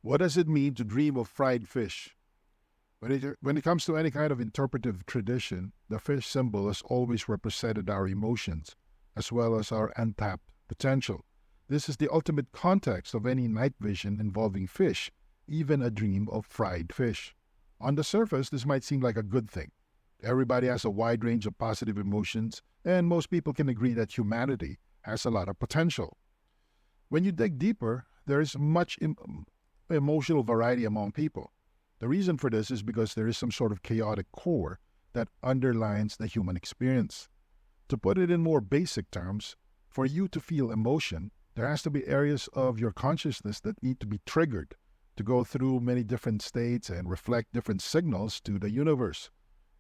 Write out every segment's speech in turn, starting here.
What does it mean to dream of fried fish? When it comes to any kind of interpretive tradition, the fish symbol has always represented our emotions, as well as our untapped potential. This is the ultimate context of any night vision involving fish, even a dream of fried fish. On the surface, this might seem like a good thing. Everybody has a wide range of positive emotions, and most people can agree that humanity has a lot of potential. When you dig deeper, there is much emotional variety among people. The reason for this is because there is some sort of chaotic core that underlines the human experience. To put it in more basic terms, for you to feel emotion, there has to be areas of your consciousness that need to be triggered to go through many different states and reflect different signals to the universe.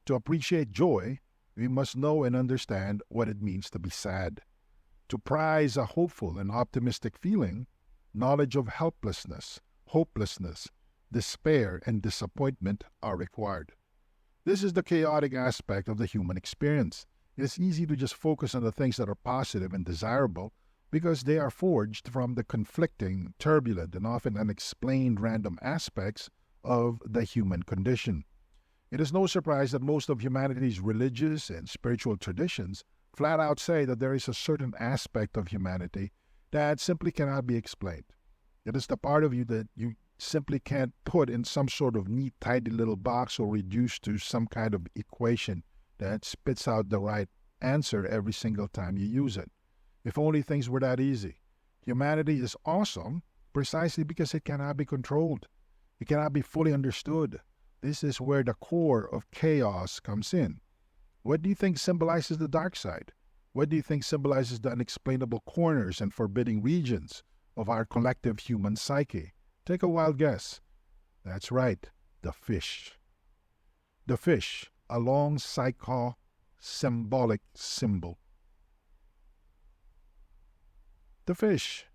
To appreciate joy, we must know and understand what it means to be sad. To prize a hopeful and optimistic feeling, knowledge of helplessness, hopelessness, despair, and disappointment are required. This is the chaotic aspect of the human experience. It is easy to just focus on the things that are positive and desirable because they are forged from the conflicting, turbulent, and often unexplained random aspects of the human condition. It is no surprise that most of humanity's religious and spiritual traditions flat out say that there is a certain aspect of humanity that simply cannot be explained. It is the part of you that you simply can't put in some sort of neat, tidy little box or reduce to some kind of equation that spits out the right answer every single time you use it. If only things were that easy. Humanity is awesome precisely because it cannot be controlled. It cannot be fully understood. This is where the core of chaos comes in. What do you think symbolizes the dark side? What do you think symbolizes the unexplainable corners and forbidding regions of our collective human psyche? Take a wild guess. That's right, the fish. The fish, a long symbolic symbol. The fish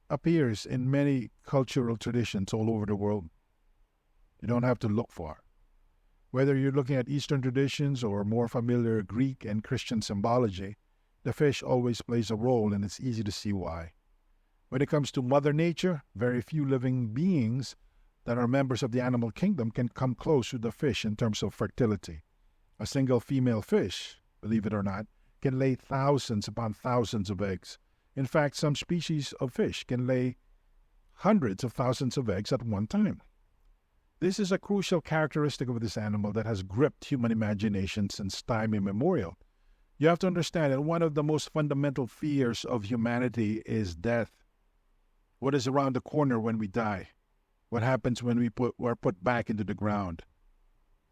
appears in many cultural traditions all over the world. You don't have to look far. Whether you're looking at Eastern traditions or more familiar Greek and Christian symbology, the fish always plays a role, and it's easy to see why. When it comes to Mother Nature, very few living beings that are members of the animal kingdom can come close to the fish in terms of fertility. A single female fish, believe it or not, can lay thousands upon thousands of eggs. In fact, some species of fish can lay hundreds of thousands of eggs at one time. This is a crucial characteristic of this animal that has gripped human imagination since time immemorial. You have to understand that one of the most fundamental fears of humanity is death. What is around the corner when we die? What happens when we're put back into the ground?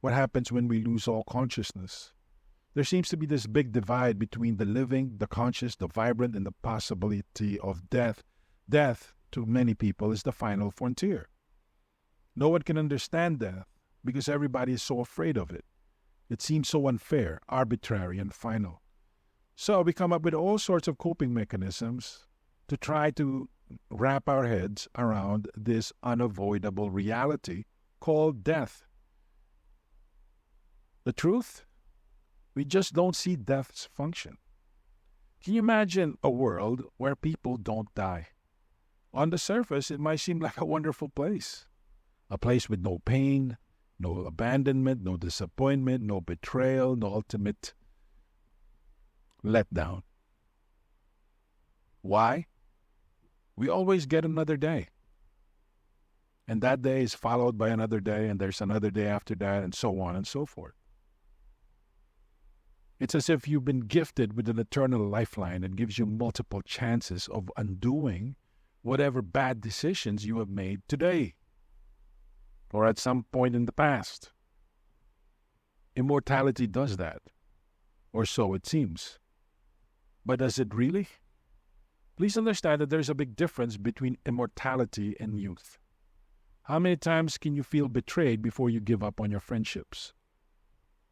What happens when we lose all consciousness? There seems to be this big divide between the living, the conscious, the vibrant, and the possibility of death. Death, to many people, is the final frontier. No one can understand death because everybody is so afraid of it. It seems so unfair, arbitrary, and final. So we come up with all sorts of coping mechanisms to try to wrap our heads around this unavoidable reality called death. The truth? We just don't see death's function. Can you imagine a world where people don't die? On the surface, it might seem like a wonderful place. A place with no pain, no abandonment, no disappointment, no betrayal, no ultimate letdown. Why? We always get another day. And that day is followed by another day, and there's another day after that, and so on and so forth. It's as if you've been gifted with an eternal lifeline that gives you multiple chances of undoing whatever bad decisions you have made today or at some point in the past. Immortality does that, or so it seems. But does it really? Please understand that there's a big difference between immortality and youth. How many times can you feel betrayed before you give up on your friendships?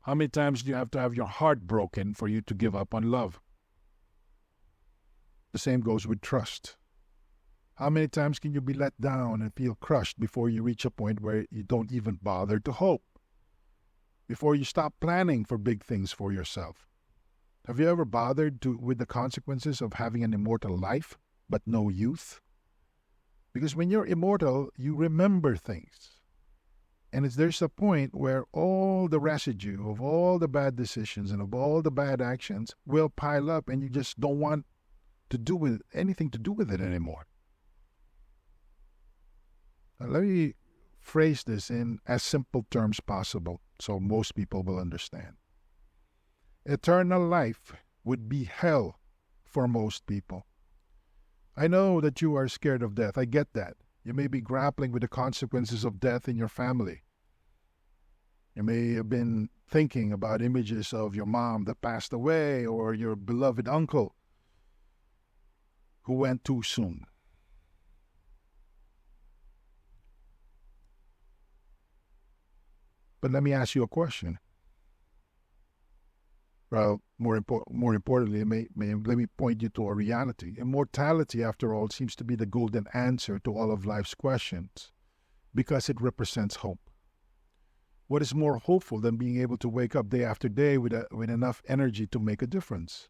How many times do you have to have your heart broken for you to give up on love? The same goes with trust. How many times can you be let down and feel crushed before you reach a point where you don't even bother to hope? Before you stop planning for big things for yourself? Have you ever bothered with the consequences of having an immortal life, but no youth? Because when you're immortal, you remember things. And there's a point where all the residue of all the bad decisions and of all the bad actions will pile up, and you just don't want to do with anything to do with it anymore. Now, let me phrase this in as simple terms possible so most people will understand. Eternal life would be hell for most people. I know that you are scared of death. I get that. You may be grappling with the consequences of death in your family. You may have been thinking about images of your mom that passed away or your beloved uncle who went too soon. But let me ask you a question. Well, more importantly, let me point you to a reality. Immortality, after all, seems to be the golden answer to all of life's questions because it represents hope. What is more hopeful than being able to wake up day after day with enough energy to make a difference?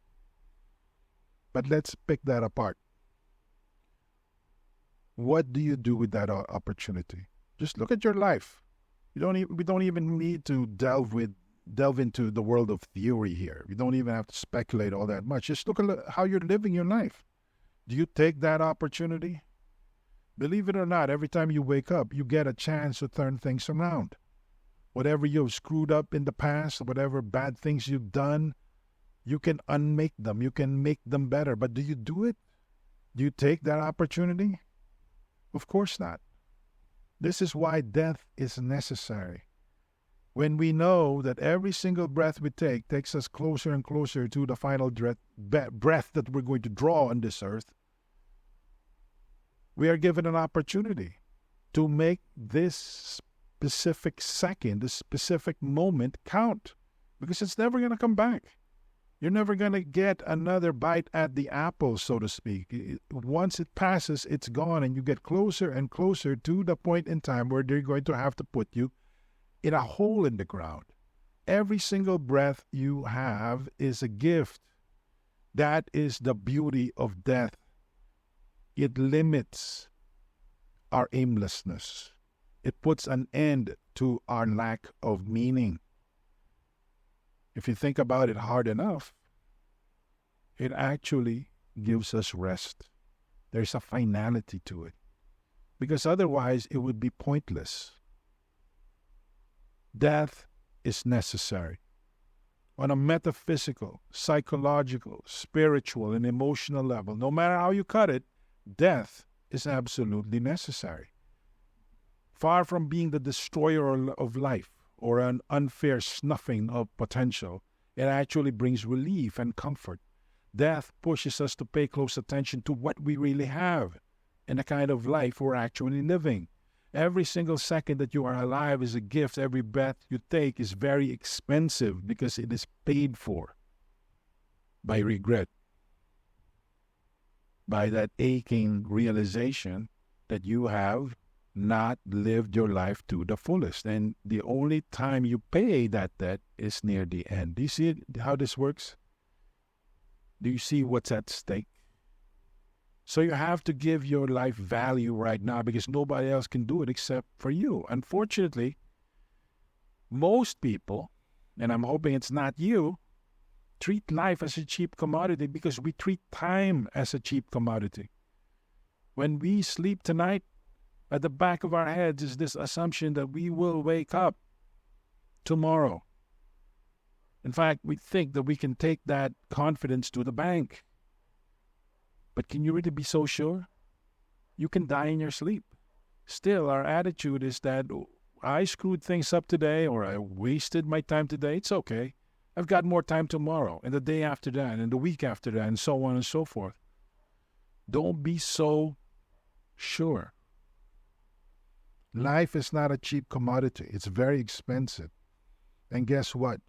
But let's pick that apart. What do you do with that opportunity? Just look at your life. We don't even need to delve into the world of theory here. We don't even have to speculate all that much. Just look at how you're living your life. Do you take that opportunity? Believe it or not, every time you wake up, you get a chance to turn things around. Whatever you've screwed up in the past, whatever bad things you've done, you can unmake them. You can make them better. But do you do it? Do you take that opportunity? Of course not. This is why death is necessary. When we know that every single breath we take takes us closer and closer to the final breath that we're going to draw on this earth, we are given an opportunity to make this specific second, this specific moment count, because it's never going to come back. You're never going to get another bite at the apple, so to speak. Once it passes, it's gone, and you get closer and closer to the point in time where they're going to have to put you in a hole in the ground. Every single breath you have is a gift. That is the beauty of death. It limits our aimlessness. It puts an end to our lack of meaning. If you think about it hard enough, it actually gives us rest. There's a finality to it. Because otherwise, it would be pointless. Death is necessary. On a metaphysical, psychological, spiritual, and emotional level, no matter how you cut it, death is absolutely necessary. Far from being the destroyer of life or an unfair snuffing of potential, it actually brings relief and comfort. Death pushes us to pay close attention to what we really have and the kind of life we're actually living. Every single second that you are alive is a gift. Every breath you take is very expensive because it is paid for by regret, by that aching realization that you have not lived your life to the fullest. And the only time you pay that debt is near the end. Do you see how this works? Do you see what's at stake? So you have to give your life value right now because nobody else can do it except for you. Unfortunately, most people, and I'm hoping it's not you, treat life as a cheap commodity because we treat time as a cheap commodity. When we sleep tonight, at the back of our heads is this assumption that we will wake up tomorrow. In fact, we think that we can take that confidence to the bank. But can you really be so sure? You can die in your sleep. Still, our attitude is that I screwed things up today or I wasted my time today. It's okay. I've got more time tomorrow and the day after that and the week after that and so on and so forth. Don't be so sure. Life is not a cheap commodity. It's very expensive. And guess what?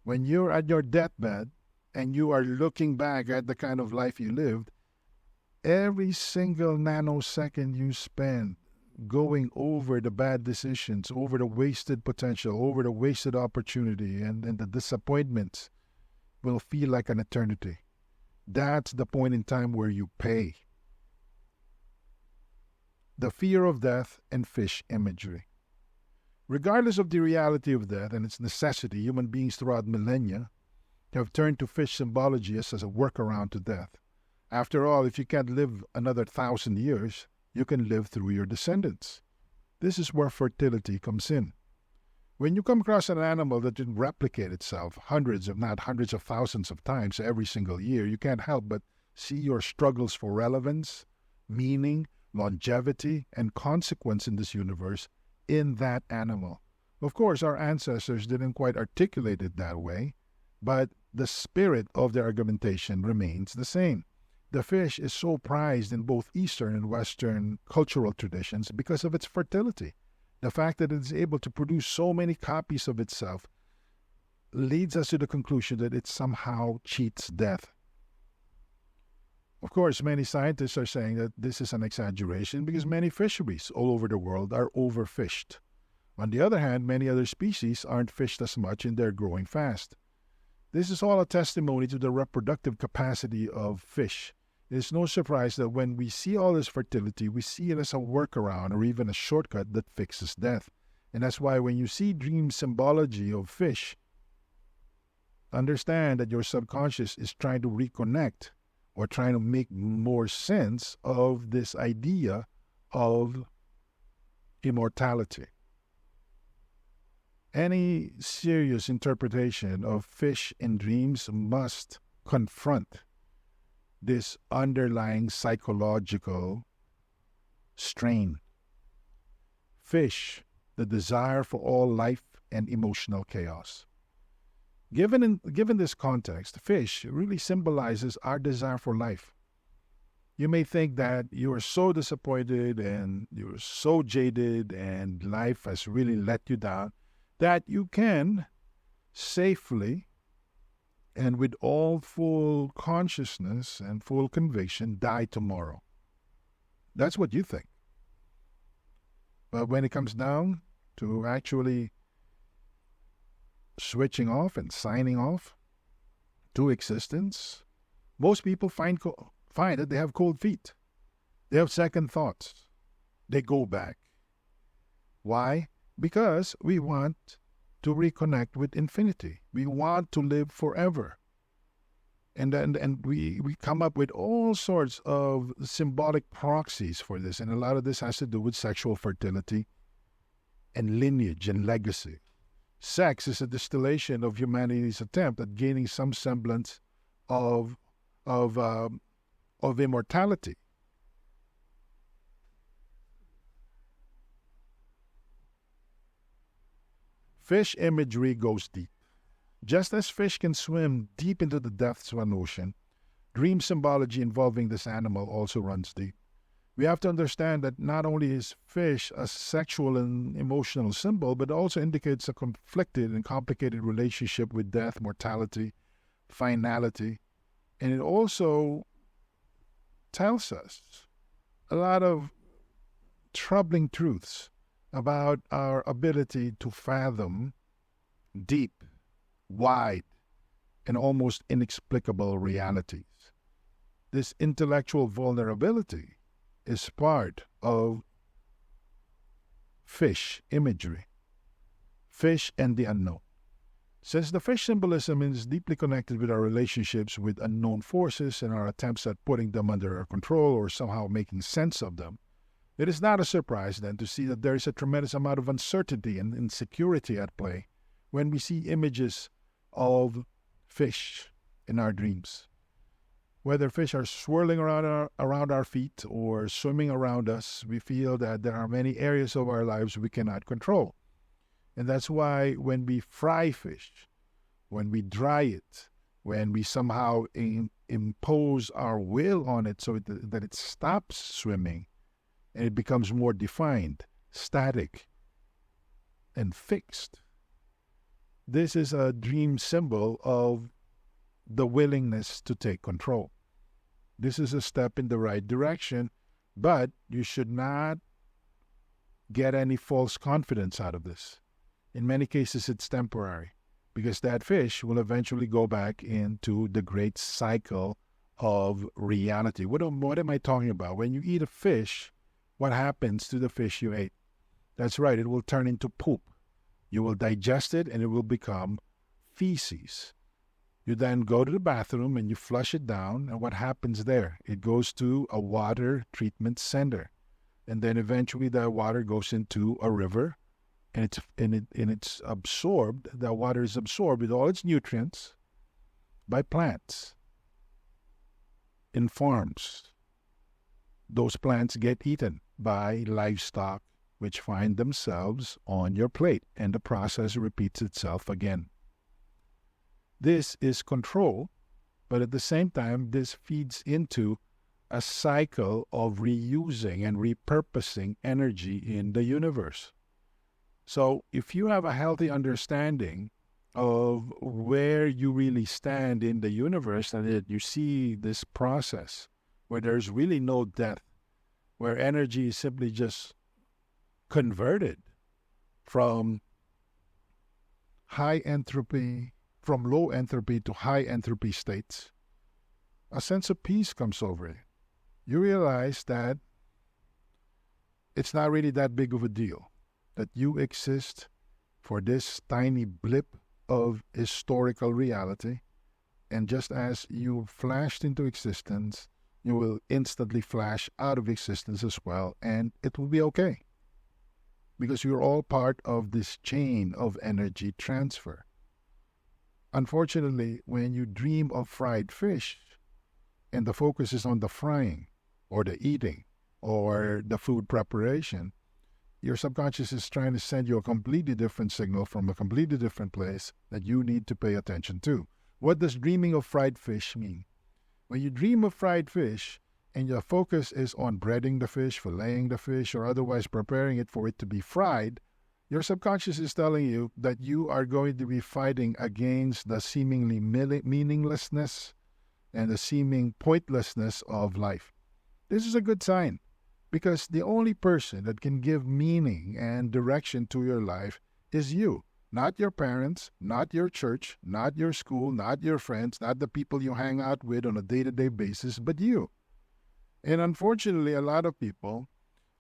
When you're at your deathbed and you are looking back at the kind of life you lived, every single nanosecond you spend going over the bad decisions, over the wasted potential, over the wasted opportunity, and the disappointments will feel like an eternity. That's the point in time where you pay. the fear of death, and fish imagery. Regardless of the reality of death and its necessity, human beings throughout millennia have turned to fish symbology as a workaround to death. After all, if you can't live another 1,000 years, you can live through your descendants. This is where fertility comes in. When you come across an animal that can replicate itself hundreds, if not hundreds of thousands of times every single year, you can't help but see your struggles for relevance, meaning, longevity, and consequence in this universe in that animal. Of course, our ancestors didn't quite articulate it that way, but the spirit of their argumentation remains the same. The fish is so prized in both Eastern and Western cultural traditions because of its fertility. The fact that it is able to produce so many copies of itself leads us to the conclusion that it somehow cheats death. Of course, many scientists are saying that this is an exaggeration because many fisheries all over the world are overfished. On the other hand, many other species aren't fished as much and they're growing fast. This is all a testimony to the reproductive capacity of fish. It is no surprise that when we see all this fertility, we see it as a workaround or even a shortcut that fixes death. And that's why when you see dream symbology of fish, understand that your subconscious is trying to reconnect or trying to make more sense of this idea of immortality. Any serious interpretation of fish in dreams must confront this underlying psychological strain. Fish, the desire for all life and emotional chaos. Given this context, fish really symbolizes our desire for life. You may think that you are so disappointed and you're so jaded and life has really let you down that you can safely and with all full consciousness and full conviction die tomorrow. That's what you think. But when it comes down to actually switching off and signing off to existence, most people find that they have cold feet. They have second thoughts. They go back. Why? Because we want to reconnect with infinity. We want to live forever. And we come up with all sorts of symbolic proxies for this. And a lot of this has to do with sexual fertility and lineage and legacy. Sex is a distillation of humanity's attempt at gaining some semblance of immortality. Fish imagery goes deep. Just as fish can swim deep into the depths of an ocean, dream symbology involving this animal also runs deep. We have to understand that not only is fish a sexual and emotional symbol, but also indicates a conflicted and complicated relationship with death, mortality, finality, and it also tells us a lot of troubling truths about our ability to fathom deep, wide, and almost inexplicable realities. This intellectual vulnerability is part of fish imagery, fish and the unknown. Since the fish symbolism is deeply connected with our relationships with unknown forces and our attempts at putting them under our control or somehow making sense of them, it is not a surprise then to see that there is a tremendous amount of uncertainty and insecurity at play when we see images of fish in our dreams. Whether fish are swirling around our feet or swimming around us, we feel that there are many areas of our lives we cannot control. And that's why when we fry fish, when we dry it, when we somehow impose our will on it so that it stops swimming and it becomes more defined, static, and fixed, this is a dream symbol of the willingness to take control. This is a step in the right direction, but you should not get any false confidence out of this. In many cases, it's temporary because that fish will eventually go back into the great cycle of reality. What am I talking about? When you eat a fish, what happens to the fish you ate? That's right, it will turn into poop. You will digest it and it will become feces. You then go to the bathroom and you flush it down, and what happens there? It goes to a water treatment center. And then eventually that water goes into a river, and it's absorbed. That water is absorbed with all its nutrients by plants in farms. Those plants get eaten by livestock, which find themselves on your plate, and the process repeats itself again. This is control, but at the same time, this feeds into a cycle of reusing and repurposing energy in the universe. So if you have a healthy understanding of where you really stand in the universe, and that you see this process where there's really no death, where energy is simply just converted from low entropy to high entropy states, a sense of peace comes over you. You realize that it's not really that big of a deal, that you exist for this tiny blip of historical reality, and just as you flashed into existence, you will instantly flash out of existence as well, and it will be okay. Because you're all part of this chain of energy transfer. Unfortunately, when you dream of fried fish, and the focus is on the frying, or the eating, or the food preparation, your subconscious is trying to send you a completely different signal from a completely different place that you need to pay attention to. What does dreaming of fried fish mean? When you dream of fried fish, and your focus is on breading the fish, filleting the fish, or otherwise preparing it for it to be fried, your subconscious is telling you that you are going to be fighting against the seemingly meaninglessness and the seeming pointlessness of life. This is a good sign, because the only person that can give meaning and direction to your life is you. Not your parents, not your church, not your school, not your friends, not the people you hang out with on a day-to-day basis, but you. And unfortunately, a lot of people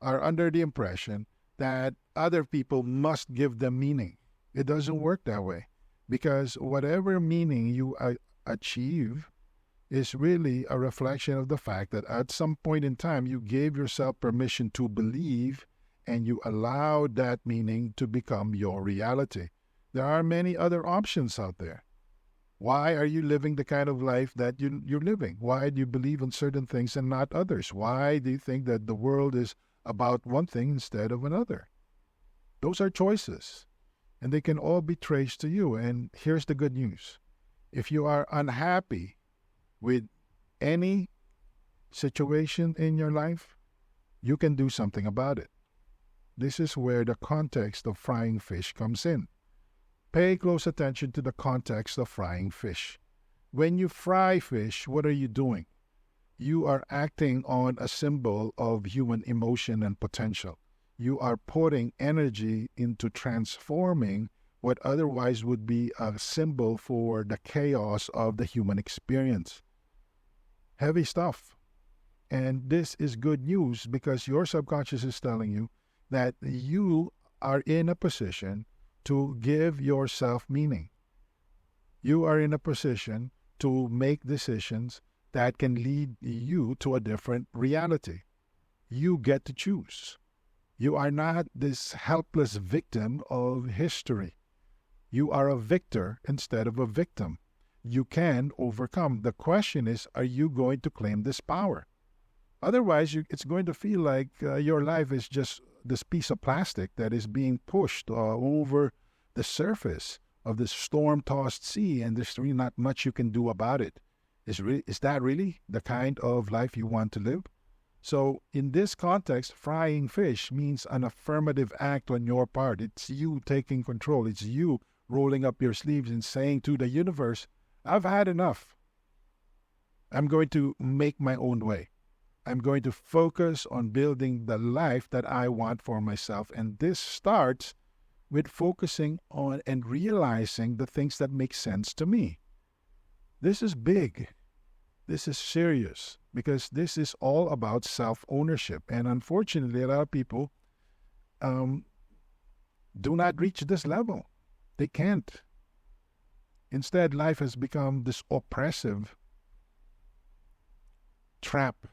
are under the impression that other people must give them meaning. It doesn't work that way, because whatever meaning you achieve is really a reflection of the fact that at some point in time you gave yourself permission to believe, and you allowed that meaning to become your reality. There are many other options out there. Why are you living the kind of life that you're living? Why do you believe in certain things and not others? Why do you think that the world is about one thing instead of another? Those are choices, and they can all be traced to you. And here's the good news. If you are unhappy with any situation in your life, you can do something about it. This is where the context of frying fish comes in. Pay close attention to the context of frying fish. When you fry fish, what are you doing? You are acting on a symbol of human emotion and potential. You are putting energy into transforming what otherwise would be a symbol for the chaos of the human experience. Heavy stuff. And this is good news, because your subconscious is telling you that you are in a position to give yourself meaning. You are in a position to make decisions that can lead you to a different reality. You get to choose. You are not this helpless victim of history. You are a victor instead of a victim. You can overcome. The question is, are you going to claim this power? Otherwise, it's going to feel like your life is just this piece of plastic that is being pushed over the surface of this storm-tossed sea, and there's really not much you can do about it. Is that really the kind of life you want to live? So in this context, frying fish means an affirmative act on your part. It's you taking control. It's you rolling up your sleeves and saying to the universe, I've had enough. I'm going to make my own way. I'm going to focus on building the life that I want for myself. And this starts with focusing on and realizing the things that make sense to me. This is big. This is serious, because this is all about self-ownership. And unfortunately, a lot of people do not reach this level. They can't. Instead, life has become this oppressive trap